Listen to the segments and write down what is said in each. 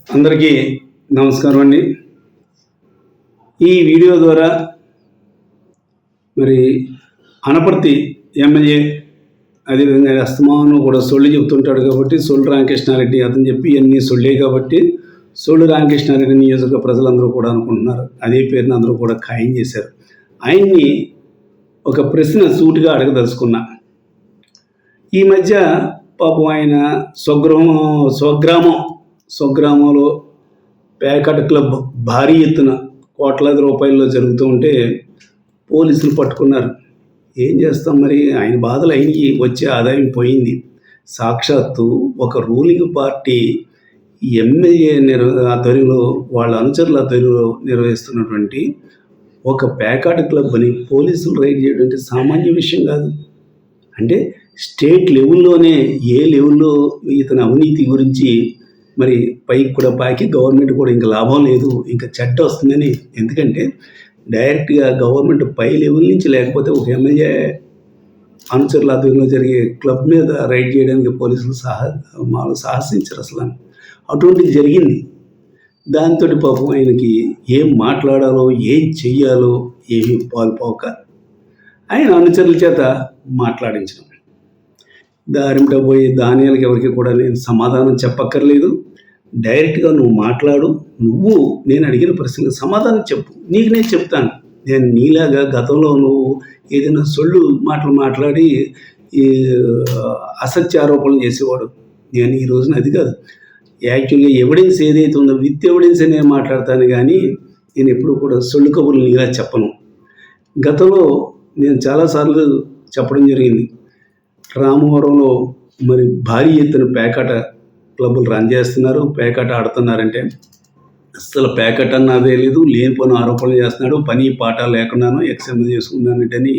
అందరికీ నమస్కారం అండి. ఈ వీడియో ద్వారా మరి అనపర్తి ఎమ్మెల్యే అదేవిధంగా అస్తమానం కూడా సొల్లు చెబుతుంటాడు కాబట్టి సొల్లు రామకృష్ణారెడ్డి అతను చెప్పి అన్నీ సొల్లే కాబట్టి సొల్లు రామకృష్ణారెడ్డి నియోజక ప్రజలందరూ కూడా అనుకుంటున్నారు. అదే పేరుని అందరూ కూడా ఖాయం చేశారు. ఆయన్ని ఒక ప్రశ్న సూటిగా అడగదలుచుకున్నా. ఈ మధ్య పాపం ఆయన స్వగ్రామంలో ప్యాకెట్ క్లబ్ భారీ ఎత్తున కోట్లాది రూపాయల్లో జరుగుతూ ఉంటే పోలీసులు పట్టుకున్నారు. ఏం చేస్తాం మరి, ఆయన బాధలు ఆయనకి వచ్చే ఆదాయం పోయింది. సాక్షాత్తు ఒక రూలింగ్ పార్టీ ఎమ్మెల్యే ఆధ్వర్యంలో వాళ్ళ అనుచరుల ఆధ్వర్యంలో నిర్వహిస్తున్నటువంటి ఒక ప్యాకెట్ క్లబ్ని పోలీసులు రైడ్ చేయడం అంటే సామాన్య విషయం కాదు. అంటే స్టేట్ లెవెల్లోనే ఏ లెవెల్లో ఇతని అవినీతి గురించి మరి పైకి కూడా పాకి గవర్నమెంట్ కూడా ఇంకా లాభం లేదు, ఇంకా చెడ్డ వస్తుందని. ఎందుకంటే డైరెక్ట్గా గవర్నమెంట్ పై లెవెల్ నుంచి లేకపోతే ఒక ఎమ్మెల్యే అనుచరుల ఆధ్వర్యంలో జరిగే క్లబ్ మీద రైడ్ చేయడానికి పోలీసులు సాహసించారు. అసలు అటువంటిది జరిగింది. దాంతో పాపం ఆయనకి ఏం మాట్లాడాలో ఏం చెయ్యాలో ఏమీ పాల్పోక ఆయన అనుచరుల చేత మాట్లాడించడం. దారిమిట పోయి ధాన్యాలకు ఎవరికి కూడా నేను సమాధానం చెప్పక్కర్లేదు, డైరెక్ట్గా నువ్వు మాట్లాడు, నువ్వు నేను అడిగిన ప్రశ్నలకు సమాధానం చెప్పు, నీకు నేను చెప్తాను. నేను నీలాగా గతంలో నువ్వు ఏదైనా సొల్లు మాటలు మాట్లాడి ఈ అసత్య ఆరోపణలు చేసేవాడు. నేను ఈ రోజున అది కాదు, యాక్చువల్గా ఎవిడెన్స్ ఏదైతే ఉందో విత్ ఎవిడెన్స్ నేను మాట్లాడతాను, కానీ నేను ఎప్పుడూ కూడా సొల్లు కబుర్లు నీలా చెప్పను. గతంలో నేను చాలాసార్లు చెప్పడం జరిగింది. రామవరంలో మరి భారీ ఎత్తున పేకాట క్లబ్బులు రన్ చేస్తున్నారు, పేకాట ఆడుతున్నారంటే అసలు పేకాట అన్నదే లేదు, లేనిపోయిన ఆరోపణలు చేస్తున్నాడు, పని పాట లేకున్నాను ఎక్స్ఎంఎల్ చేసుకున్నానంటని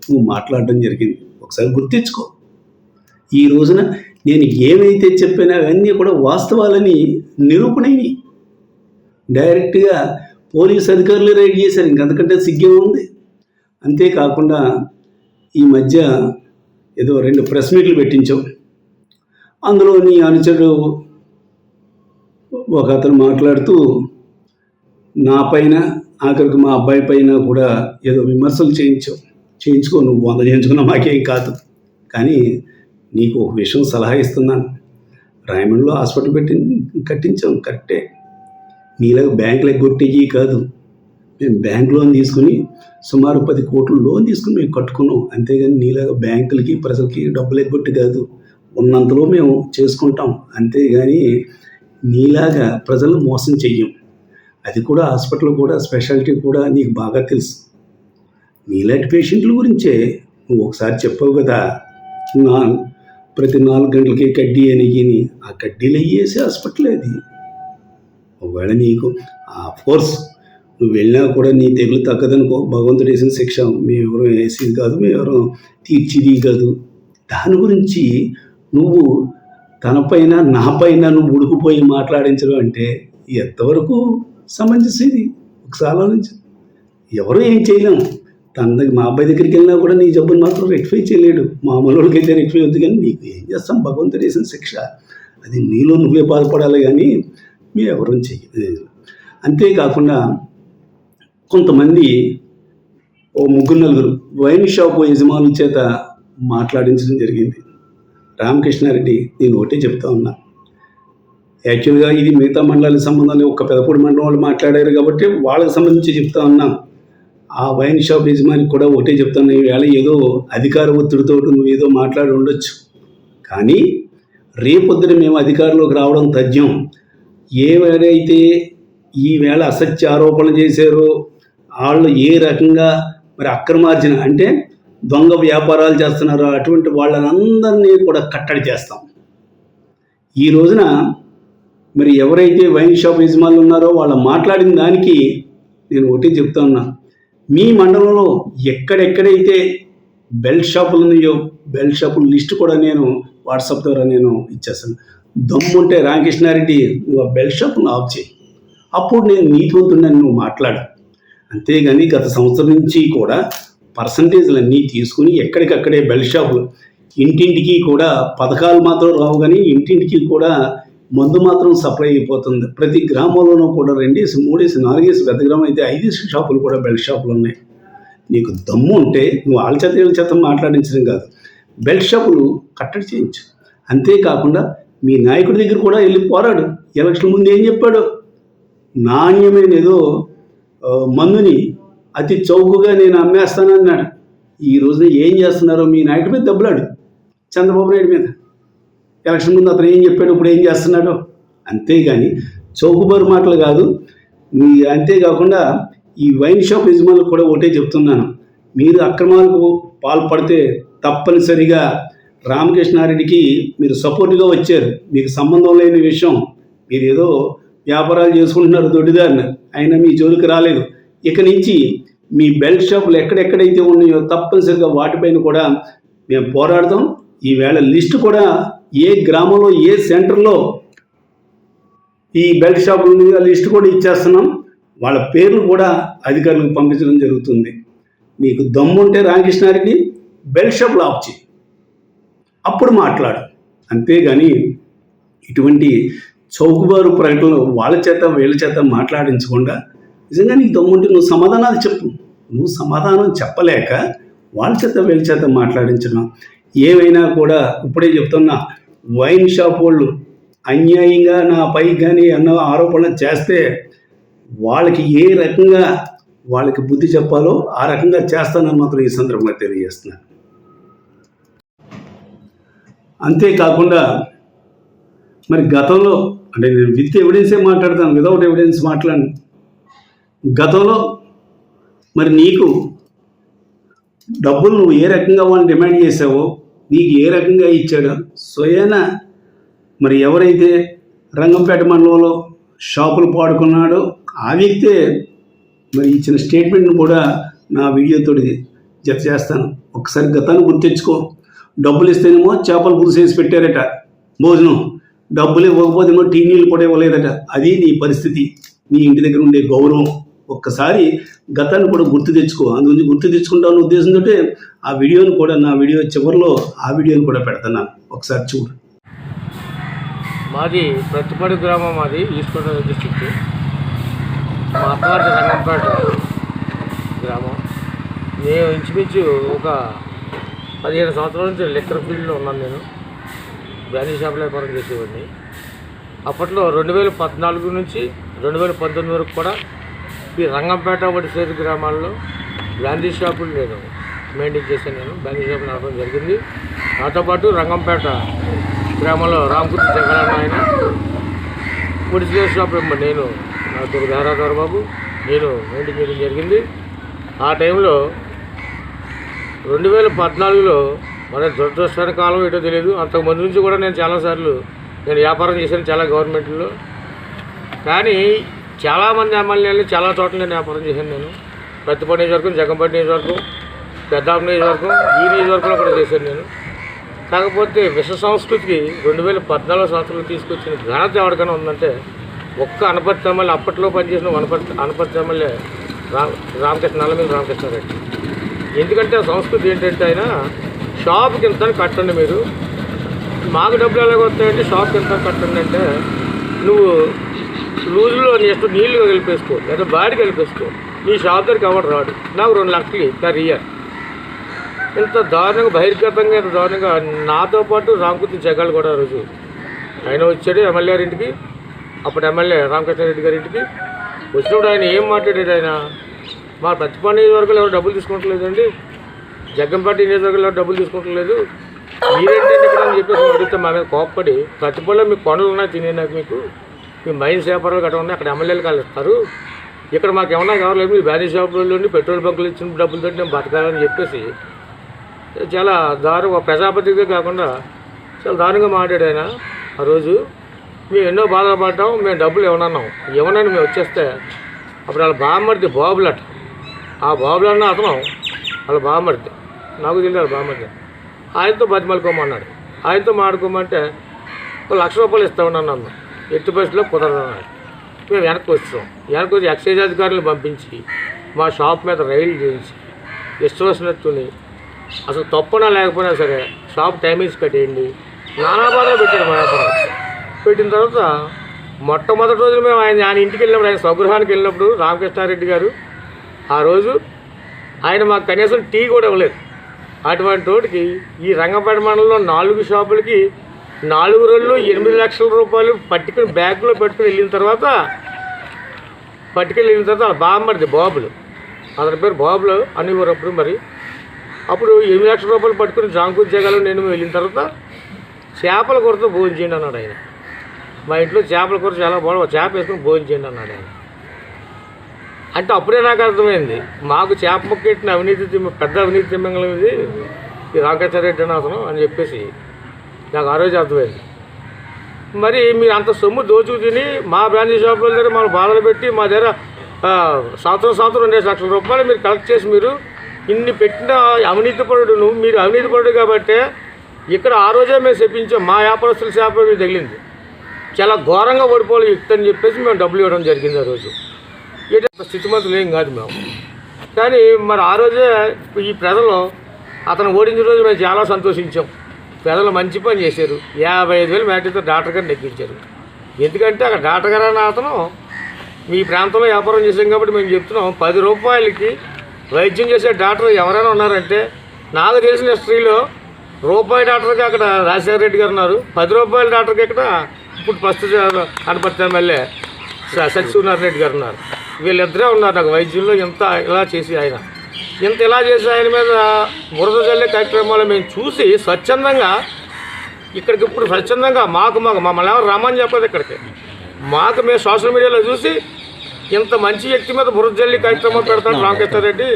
నువ్వు మాట్లాడడం జరిగింది. ఒకసారి గుర్తించుకో. ఈ రోజున నేను ఏమైతే చెప్పానో అవన్నీ కూడా వాస్తవాలని నిరూపణని డైరెక్ట్గా పోలీస్ అధికారులు రైడ్ చేశారు. ఇంకంతకంటే సిగ్గే ఉంది. అంతేకాకుండా ఈ మధ్య ఏదో 2 ప్రెస్ మీట్లు పెట్టించాం. అందులో నీ అనుచరుడు ఒక అతను మాట్లాడుతూ నా పైన ఆఖరికి మా అబ్బాయి పైన కూడా ఏదో విమర్శలు చేయించుకో, నువ్వు 100 చేయించుకున్నా మాకేం కాదు. కానీ నీకు ఒక విషయం సలహా ఇస్తున్నాను. రాయమండ్రిలో హాస్పిటల్ కట్టించాం కరెక్టే, నీలాగా బ్యాంకులు ఎగ్గొట్టేవి కాదు. మేము బ్యాంక్ లోన్ తీసుకుని సుమారు 10 కోట్లు లోన్ తీసుకుని మేము కట్టుకున్నాం. అంతేగాని నీలాగా బ్యాంకులకి ప్రజలకి డబ్బులు ఎగ్గొట్టి కాదు, ఉన్నంతలో మేము చేసుకుంటాం. అంతేగాని నీలాగా ప్రజలను మోసం చెయ్యం. అది కూడా హాస్పిటల్ కూడా స్పెషాలిటీ కూడా నీకు బాగా తెలుసు. నీలాంటి పేషెంట్ల గురించే నువ్వు ఒకసారి చెప్పావు కదా, ప్రతి 4 గంటలకి కడ్డీ అని. ఆ కడ్డీలు అయ్యేసి హాస్పిటల్ అది. ఒకవేళ నీకు ఆ ఫోర్స్ నువ్వు వెళ్ళినా కూడా నీ తెగులు తగ్గదనుకో, భగవంతుడు వేసిన శిక్ష. మేమెవరో వేసేది కాదు, మేమెవరో తీర్చిది కాదు. దాని గురించి నువ్వు తనపైన నాపైన నువ్వు ఉడికిపోయి మాట్లాడించడం అంటే ఎంతవరకు సమంజసం? ఇది ఒకసారి ఆలోచించు. ఎవరు ఏం చేయలేము. మా అబ్బాయి దగ్గరికి వెళ్ళినా కూడా నీ జబ్బుని మాత్రం రెక్టిఫై చేయలేడు. మామూలు వాళ్ళకైతే రెక్టిఫై అవుతుంది, కానీ నీకు ఏం చేస్తాం? భగవంతుడు వేసిన శిక్ష. అది నీలో నువ్వే బాధపడాలి, కానీ మేము ఎవరూ చెయ్యలేదు. అంతేకాకుండా కొంతమంది 3-4 వైన్ షాప్ యజమానుల చేత మాట్లాడించడం జరిగింది. రామకృష్ణారెడ్డి, నేను ఒకటే చెప్తా ఉన్నా. యాక్చువల్గా ఇది మిగతా మండలాలకు సంబంధం లేదు, ఒక పెదపూడి మండలం వాళ్ళు మాట్లాడారు కాబట్టి వాళ్ళకి సంబంధించి చెప్తా ఉన్నాం. ఆ వైన్ షాప్ యజమానికి కూడా ఒకటే చెప్తాను, ఈవేళ ఏదో అధికార ఒత్తిడితో నువ్వు ఏదో మాట్లాడి ఉండొచ్చు, కానీ రేపొద్దున మేము అధికారంలోకి రావడం తథ్యం. ఎవరైతే ఈవేళ అసత్య ఆరోపణలు చేశారో వాళ్ళు ఏ రకంగా మరి అక్రమార్జన అంటే దొంగ వ్యాపారాలు చేస్తున్నారో అటువంటి వాళ్ళనందరినీ కూడా కట్టడి చేస్తాం. ఈ రోజున మరి ఎవరైతే వైన్ షాప్ యజమానులు ఉన్నారో వాళ్ళు మాట్లాడిన దానికి నేను ఒకటి చెప్తా ఉన్నా. మీ మండలంలో ఎక్కడెక్కడైతే బెల్ట్ షాపులు ఉన్నాయో బెల్ట్ షాపుల లిస్టు కూడా నేను వాట్సాప్ ద్వారా నేను ఇచ్చేస్తాను. దమ్ముంటే రామకృష్ణారెడ్డి నువ్వు ఆ బెల్ట్ షాపును ఆఫ్ చేయి, అప్పుడు నేను నీతివంతుడని నువ్వు మాట్లాడు. అంతేగాని గత సంవత్సరం నుంచి కూడా పర్సంటేజ్లన్నీ తీసుకుని ఎక్కడికక్కడే బెల్ట్ షాపులు ఇంటింటికి కూడా పథకాలు మాత్రం రావు, కానీ ఇంటింటికి కూడా మందు మాత్రం సప్లై అయిపోతుంది. ప్రతి గ్రామంలోనూ కూడా 2, 3, 4 పెద్ద గ్రామం అయితే 5 షాపులు కూడా బెల్ట్ షాపులు ఉన్నాయి. నీకు దమ్ము ఉంటే నువ్వు వాళ్ళ చేత వీళ్ళ చేత మాట్లాడించడం కాదు, బెల్ట్ షాపులు కట్టడి చేయించు. అంతేకాకుండా మీ నాయకుడి దగ్గర కూడా వెళ్ళి పోరాడు. ఎలక్షన్ ముందు ఏం చెప్పాడు? నాణ్యమైన ఏదో మందుని అతి చౌకగా నేను అమ్మేస్తానన్నాడు. ఈ రోజున ఏం చేస్తున్నారో మీ నాయకుడి మీద దెబ్బలాడు, చంద్రబాబు నాయుడు మీద. ఎలక్షన్ ముందు అతను ఏం చెప్పాడు, ఇప్పుడు ఏం చేస్తున్నాడు? అంతేగాని చౌకబారు మాటలు కాదు. అంతేకాకుండా ఈ వైన్ షాప్ యజమానులకు కూడా ఒకటే చెప్తున్నాను, మీరు అక్రమాలకు పాల్పడితే తప్పనిసరిగా రామకృష్ణారెడ్డికి మీరు సపోర్ట్గా వచ్చారు. మీకు సంబంధం లేని విషయం, మీరు ఏదో వ్యాపారాలు చేసుకుంటున్నారు దొడ్డిదారిన, అయినా మీ జోలికి రాలేదు. ఇక నుంచి మీ బెల్ట్ షాపులు ఎక్కడెక్కడైతే ఉన్నాయో తప్పనిసరిగా వాటిపైన కూడా మేము పోరాడతాం. ఈవేళ లిస్టు కూడా ఏ గ్రామంలో ఏ సెంటర్లో ఈ బెల్ట్ షాపుల మీద లిస్టు కూడా ఇచ్చేస్తున్నాం. వాళ్ళ పేర్లు కూడా అధికారులకు పంపించడం జరుగుతుంది. నీకు దమ్ముంటే రామకృష్ణారెడ్డి బెల్ట్ షాపులు ఆఫ్ చేయి, అప్పుడు మాట్లాడు. అంతేగాని ఇటువంటి చౌకబారు ప్రకటనలు వాళ్ళ చేత వీళ్ళ చేత మాట్లాడించకుండా నిజంగా నీకు దమ్ముంటే నువ్వు సమాధానాలు చెప్పు. నువ్వు సమాధానం చెప్పలేక వాళ్ళ చేత వీళ్ళ చేత మాట్లాడించడం ఏమైనా కూడా ఇప్పుడే చెప్తున్నా, వైన్ షాప్ వాళ్ళు అన్యాయంగా నా పై కానీ అన్న ఆరోపణలు చేస్తే వాళ్ళకి ఏ రకంగా వాళ్ళకి బుద్ధి చెప్పాలో ఆ రకంగా చేస్తానని మాత్రం ఈ సందర్భంగా తెలియజేస్తున్నాను. అంతేకాకుండా మరి గతంలో అంటే నేను విత్ ఎవిడెన్సే మాట్లాడతాను, వితౌట్ ఎవిడెన్స్ మాట్లాడను. గతంలో మరి నీకు డబ్బులు నువ్వు ఏ రకంగా వాళ్ళని డిమాండ్ చేసావో, నీకు ఏ రకంగా ఇచ్చాడో స్వయాన మరి ఎవరైతే రంగంపేట మండలంలో షాపులు పాడుకున్నాడో ఆ వ్యక్తే మరి ఇచ్చిన స్టేట్మెంట్ను కూడా నా వీడియోతో జత చేస్తాను. ఒకసారి గతాన్ని గుర్తించుకో. డబ్బులు ఇస్తేనేమో చేపలు పులుసేసి పెట్టారట భోజనం, డబ్బులు ఇవ్వకపోతేమో టీ నీళ్ళు కూడా ఇవ్వలేదట. అది నీ పరిస్థితి, నీ ఇంటి దగ్గర ఉండే గౌరవం. ఒక్కసారి గతాన్ని కూడా గుర్తు తెచ్చుకో. అందుగురించి గుర్తు తెచ్చుకుంటాను ఉద్దేశంతో ఆ వీడియోను కూడా నా వీడియో చివరిలో ఆ వీడియోను కూడా పెడుతున్నాను, ఒకసారి చూడు. మాది ప్రతిపాడు గ్రామం, మాది ఈస్ట్ గోదావరి డిస్ట్రిక్ట్. మా అత్తగారి రంగంపేట గ్రామం. నేను ఇంచుమించు ఒక 15 సంవత్సరాల నుంచి లిక్కర్ ఫీల్డ్లో ఉన్నాను. నేను బ్రాండీ షాపులో వ్యాపారం చేసేవాడిని. అప్పట్లో 2014 నుంచి 2019 వరకు కూడా ఈ రంగంపేట వడిసేరు గ్రామాల్లో బ్రాండీ షాపులు నేను మెయింటైన్ చేశాను. నేను బ్రాండీ షాపులు నడపడం జరిగింది. నాతో పాటు రంగంపేట గ్రామంలో రామకృష్ణ జగన్ ఆయన వడిసేరు షాప్ నేను, నా పేరు ధారాధర్ బాబు, నేను మెయింటైన్ చేయడం జరిగింది. ఆ టైంలో 2014లో మన దురదృష్టమైన కాలం ఏంటో తెలియదు. అంతకుముందు నుంచి కూడా నేను చాలాసార్లు వ్యాపారం చేశాను చాలా గవర్నమెంట్లో. కానీ చాలామంది ఎమ్మెల్యేలు చాలా చోట్ల నేను వ్యాపారం చేశాను. నేను ప్రతిపాడు నియోజకవర్గం, జగంపేట నియోజకవర్గం, పెద్దాపు నియోజకవర్గం, ఈ నియోజకవర్గంలో కూడా చేశాను నేను. కాకపోతే విశ్వ సంస్కృతికి 2014 సంవత్సరంలో తీసుకొచ్చిన ఘనత ఎవరికైనా ఉందంటే ఒక్క అనపర్తి ఎమ్మెల్యే, అప్పట్లో పనిచేసిన అనపర్తి ఎమ్మెల్యే రామకృష్ణ, నల్లమిల్లి రామకృష్ణారెడ్డి. ఎందుకంటే ఆ సంస్కృతి ఏంటంటే ఆయన షాప్కి ఎంత కట్టండి, మీరు మాకు డబ్బులు ఎలాగ వస్తాయంటే షాప్కి ఎంత కట్టండి అంటే నువ్వు లూజులో నెక్స్ట్ నీళ్ళు కలిపేసుకో లేదా బాడికి కలిపేసుకో, నీ షాప్ దగ్గరికి ఎవరు రాడు, నాకు 2 లక్షలు పర్ ఇయర్. ఇంత దారుణంగా బహిర్గతంగా ఇంత దారుణంగా నాతో పాటు రామకృష్ణ జగాలు కూడా రోజు ఆయన వచ్చాడు ఎమ్మెల్యే గారింటికి. అప్పుడు ఎమ్మెల్యే రామకృష్ణారెడ్డి గారి ఇంటికి వచ్చినప్పుడు ఆయన ఏం మాట్లాడాడు, ఆయన మా ప్రతిపాడు నియోజకవర్గంలో ఎవరు డబ్బులు తీసుకుంటలేదండి, జగ్గంపేట నియోజకవర్గంలో ఎవరు డబ్బులు తీసుకుంటలేదు, మీరేంటంటే ఇక్కడ అని చెప్పేసి అడిగితే మా మీద కోప్పడి, ప్రతిపాడులో మీకు కొండలు ఉన్నాయి తినేనాక, మీకు మీ మైన్స్ వ్యాపారాలు గట్రా ఉన్నాయి, అక్కడ ఎమ్మెల్యేలు కాళ్ళు ఇస్తారు, ఇక్కడ మాకు ఏమన్నా కావాలేదు, మీరు బ్యారీ షాపుల్లో పెట్రోల్ బంకులు ఇచ్చిన డబ్బులతో నేను బతకాలని చెప్పేసి చాలా దారుణంగా ప్రజాపతిగా కాకుండా చాలా దారుణంగా మాట్లాడాడు ఆయన. ఆ రోజు మేము ఎన్నో బాధలు పడ్డాం, మేము డబ్బులు ఇవ్వనన్నాం, ఇవ్వనని మేము వచ్చేస్తే అప్పుడు వాళ్ళ బామ్మడిది బాబులట, ఆ బాబులన్న అతను వాళ్ళ బామ్మడిది, నాకు తెలియదు వాళ్ళ బామ్మడిది, ఆయనతో బతిమలుకోమన్నాడు. ఆయనతో మాడుకోమంటే 1 లక్ష రూపాయలు ఇస్తామని అన్నాను. ఎట్టి పరిస్థితిలో కుదరదన్నాడు. మేము వెనక్కి వచ్చాం. వెనక్కి వచ్చి ఎక్సైజ్ అధికారులను పంపించి మా షాప్ మీద రైలు చేయించి ఇష్టం వచ్చినట్టుని అసలు తప్పునా లేకపోయినా సరే షాప్ టైమింగ్స్ కట్టేయండి, నానా బాధలు పెట్టాడు మా వ్యాపారం. పెట్టిన తర్వాత మొట్టమొదటి రోజు మేము ఆయన ఇంటికి వెళ్ళినప్పుడు, ఆయన స్వగృహానికి వెళ్ళినప్పుడు రామకృష్ణారెడ్డి గారు ఆ రోజు ఆయన మాకు కనీసం టీ కూడా ఇవ్వలేదు. అటువంటి వాటికి ఈ రంగంపేట మండలంలో 4 షాపులకి 4 రోజులు 8 లక్షల రూపాయలు పట్టుకుని బ్యాగ్లో పెట్టుకుని వెళ్ళిన తర్వాత బామ్మడిది బాబులు, అతని పేరు బాబులు అనేవారు అప్పుడు. మరి అప్పుడు 8 లక్షల రూపాయలు పట్టుకుని జాంకుజ్జగాలు నేను వెళ్ళిన తర్వాత చేపల కూరతో భోజనం చేయండి అన్నాడు ఆయన. మా ఇంట్లో చేపల కూర చాలా బాగుంది, చేప వేసుకుని భోజనం చేయండి అన్నాడు ఆయన. అంటే అప్పుడే నాకు అర్థమైంది, మాకు చేప ముక్కెట్టిన పెద్ద అవినీతి తిమ్మంగళం ఇది ఈ రామకృష్ణారెడ్డి అతను అని చెప్పేసి నాకు ఆ రోజు అర్థమైంది. మరి మీరు అంత సొమ్ము దోచుకు తిని మా బ్రాంచీ షాపుల దగ్గర మనం బాధలు పెట్టి మా దగ్గర సంవత్సరం 2 లక్షల రూపాయలు మీరు కలెక్ట్ చేసి మీరు ఇన్ని పెట్టిన అవినీతిపరుడు మీరు అవినీతిపరుడు కాబట్టి ఇక్కడ ఆ రోజే మేము చెప్పించాం, మా వ్యాపారస్తుల చేప మీకు తగిలింది, చాలా ఘోరంగా ఓడిపోవాలి యుక్తి అని చెప్పేసి మేము డబ్బులు ఇవ్వడం జరిగింది. ఆ రోజు ఏంటంటే స్థితిమంతులు ఏం కాదు మేము. కానీ మరి ఆ రోజే ఈ ప్రజలు అతను ఓడించిన రోజు మేము చాలా సంతోషించాం. ప్రజలు మంచి పని చేశారు. 55,000 మ్యాట్రితో డాక్టర్ గారిని ఎక్కించారు. ఎందుకంటే అక్కడ డాక్టర్ గారు అన్న అతను మీ ప్రాంతంలో వ్యాపారం చేసాం కాబట్టి మేము చెప్తున్నాం, 10 రూపాయలకి వైద్యం చేసే డాక్టర్ ఎవరైనా ఉన్నారంటే నాకు తెలిసిన హిస్టరీలో రూపాయి డాక్టర్కి అక్కడ రాజశేఖర రెడ్డి గారు ఉన్నారు, 10 రూపాయల డాక్టర్కి ఇక్కడ ఇప్పుడు ప్రస్తుత అనపర్తి ఎమ్మెల్యే సత్యనారాయణ రెడ్డి గారు ఉన్నారు. వీళ్ళిద్దరే ఉన్నారు నాకు వైద్యంలో ఇలా చేసి ఆయన మీద బురద జల్లే కార్యక్రమాలు మేము చూసి స్వచ్ఛందంగా ఇక్కడికి ఇప్పుడు స్వచ్ఛందంగా మమ్మల్ని ఎవరు రమ్మని చెప్పదు ఇక్కడికి, మాకు మేము సోషల్ మీడియాలో చూసి ఇంత మంచి వ్యక్తి మీద బురద జల్లి కార్యక్రమం పెడతాడు రామకృష్ణారెడ్డి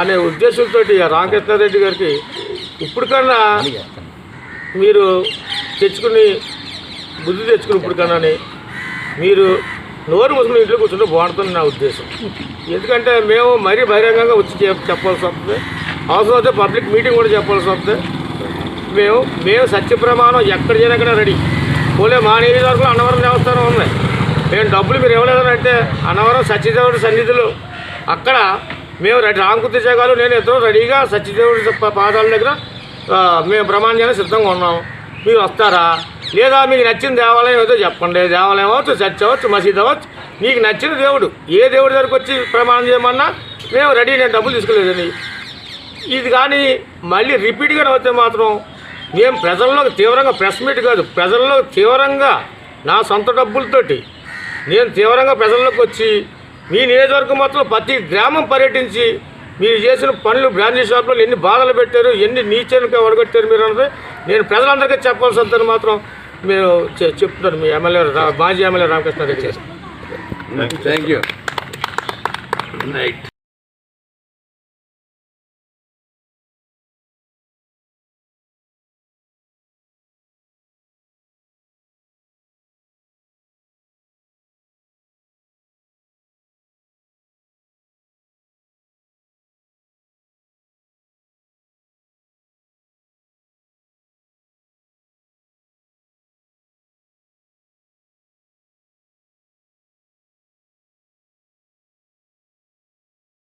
అనే ఉద్దేశంతో రామకృష్ణారెడ్డి గారికి ఇప్పటికన్నా మీరు బుద్ధి తెచ్చుకుని ఇప్పటికన్నా మీరు నోరు మూసుకుని ఇంట్లో కూర్చుంటే బాగుంటుంది నా ఉద్దేశం. ఎందుకంటే మేము మరీ బహిరంగంగా వచ్చి చెప్పాల్సి వస్తుంది, అవసరమైతే పబ్లిక్ మీటింగ్ కూడా చెప్పాల్సి వస్తుంది. మేము సత్య ప్రమాణం ఎక్కడ చేయనక్కడ రెడీ. పోలే మా నియోజకవర్గంలో అన్నవరం దేవస్థానం ఉన్నాయి, మేము డబ్బులు మీరు ఇవ్వలేదని అంటే అన్నవరం సత్యదేవుడి సన్నిధులు అక్కడ మేము రామకృష్ణ జగాలు నేను ఇద్దరు రెడీగా సత్యదేవుడి పాదాల దగ్గర మేము ప్రమాణం చేయడానికి సిద్ధంగా ఉన్నాము. మీరు వస్తారా లేదా మీకు నచ్చిన దేవాలయం ఏదో చెప్పండి, దేవాలయం అవ్వచ్చు, చర్చ్ అవ్వచ్చు, మసీద్ అవ్వచ్చు, మీకు నచ్చిన దేవుడు ఏ దేవుడి దగ్గరికి వచ్చి ప్రమాణం చేయమన్నా మేము రెడీ, నేను డబ్బులు తీసుకోలేదని. ఇది కానీ మళ్ళీ రిపీట్గా అవుతే మాత్రం మేము ప్రజల్లోకి తీవ్రంగా ప్రెస్ మీట్ కాదు, ప్రజల్లో తీవ్రంగా నా సొంత డబ్బులతోటి నేను తీవ్రంగా ప్రజల్లోకి వచ్చి మీ నియోజకవర్గం మొత్తం ప్రతి గ్రామం పర్యటించి మీరు చేసిన పనులు బ్రాంచీ షాప్లో ఎన్ని బాధలు పెట్టారు, ఎన్ని నీచనగా వడగొట్టారు మీరు అన్నది నేను ప్రజలందరికీ చెప్పాల్సి వద్దని మాత్రం మీరు చెప్తున్నారు మీ మాజీ ఎమ్మెల్యే రామకృష్ణారెడ్డి గారు. Thank you. రైట్.